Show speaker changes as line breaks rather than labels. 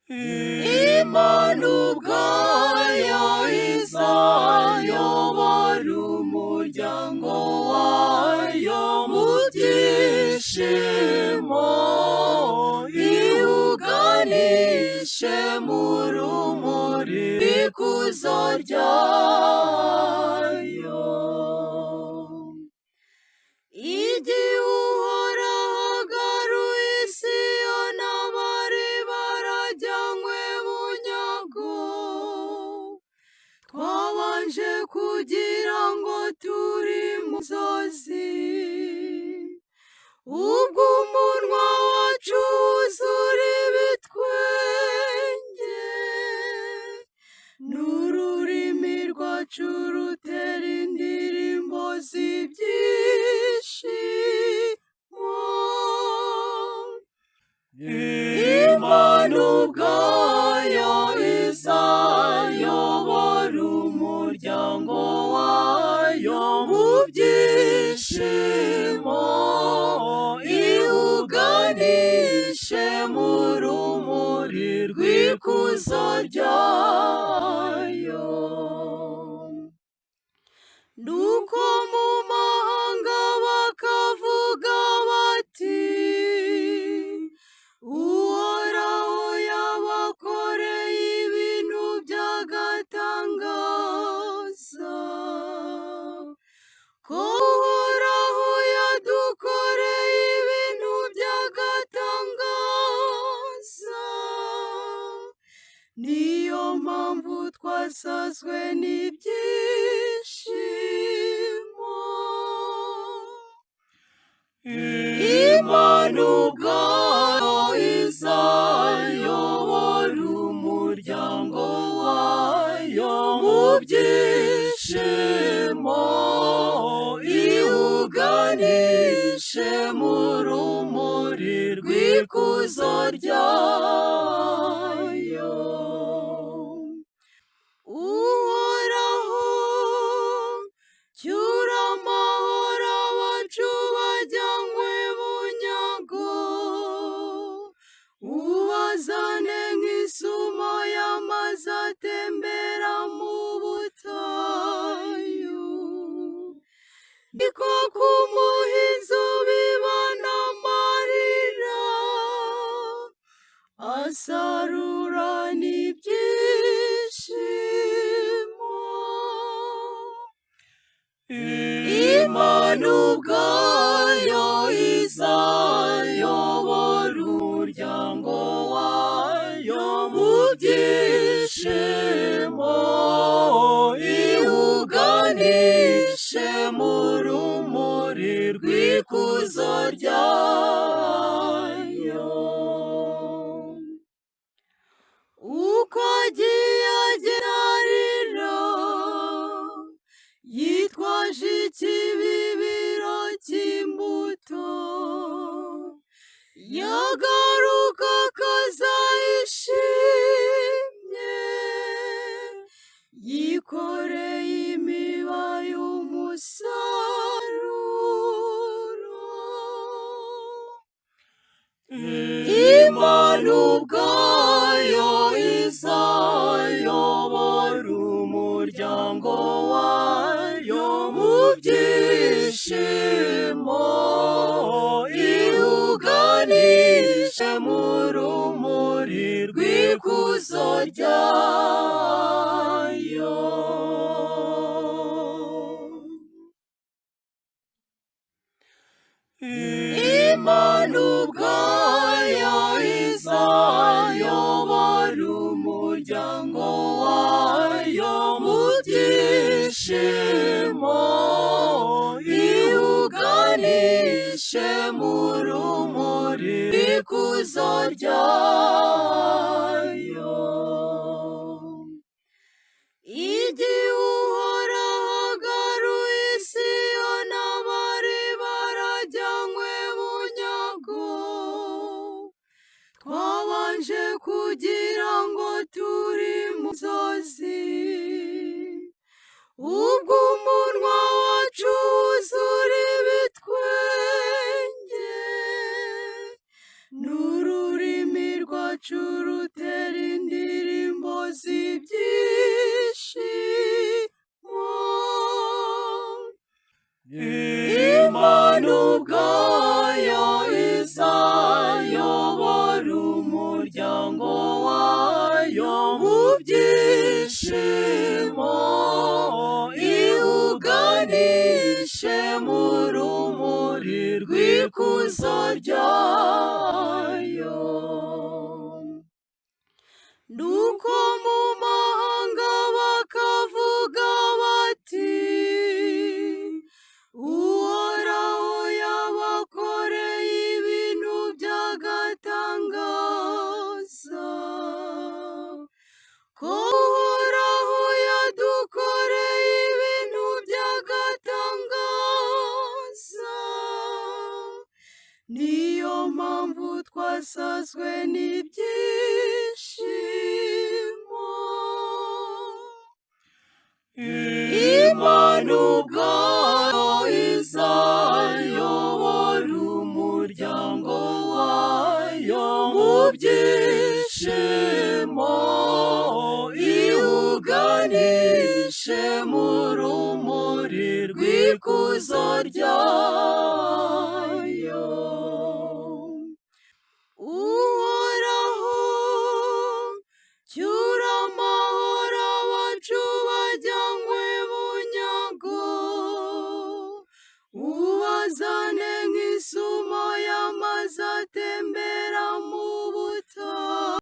Imana ubwayo izayobora umuryango wayo mu byishimo, iwuganishe mu rumuri rw'ikuzo ryayo. Igihe Uhoraho agaruye Siyoni, abari barajyanywe bunyago, twabanje kugira ngo turi mu nzozi, ubwo umunwa wacu wuzura ibitwenge, n'ururimi rwacu rutera indirimbo z'ibyishimo. Imana ubwayo izayobora umuryango wayo mu byishimo, iwuganishe mu rumuri rw'ikuzo ryayo. Nuko mu mahanga bakavuga bati, Uhoraho yabakoreye ibintu by'agatangaza, ko Uhoraho yadukoreye ibintu by'agatangaza, niyo mpamvu twasazwe n'ibyishimo. Imana ubwayo izayobora umuryango wayo mu byishimo, iwuganishe mu rumuri rw'ikuzo ryayo. Uhoraho, cyura amahoro abacu bajyanywe bunyago, ubazane nk'isumo y'amazi atembera mu butayu, niko ku muhinzi ubibana amarira, asarurana ibyishimo. Imana ubwayo izayobora umuryango wayo mu byishimo, iwuganishe mu rumuri rw'ikuzo ryayo. Uko agiye agerarira, yitwaje ikibibiro cy'imbuto, yagaruka akaza yishimye, yikoreye imiba y'umusaruro. Imana ubwayo izayobora umuryango wayo mu byishimo, iwuganishe mu rumuri rw'ikuzo ryayo. Imana ubwayo izayobora umuryango wayo mu byishimo, iwuganishe mu rumuri rw'ikuzo ryayo. Igihe Uhoraho agaruye Siyoni, abari barajyanywe bunyago, twabanje kugira ngo turi mu nzozi, ubwo umunwa wacu wuzura ibitwenge, n'ururimi rwacu rutera ubwayo izayobora umuryango wayo mu byishimo, iwuganishe mu rumuri rw'ikuzo ryayo. Nuko mu mahanga bakavuga bati, Uhoraho yabakoreye ibintu by'agatangaza, ko Uhoraho yadukoreye ibintu by'agatangaza, niyo mpamvu twasazwe n'ibyishimo. Imana ubwayo izayobora umuryango wayo mu byishimo, iwuganishe mu rumuri rw'ikuzo ryayo. Uhoraho, cyura amahoro abacu bajyanywe bunyago, ubazane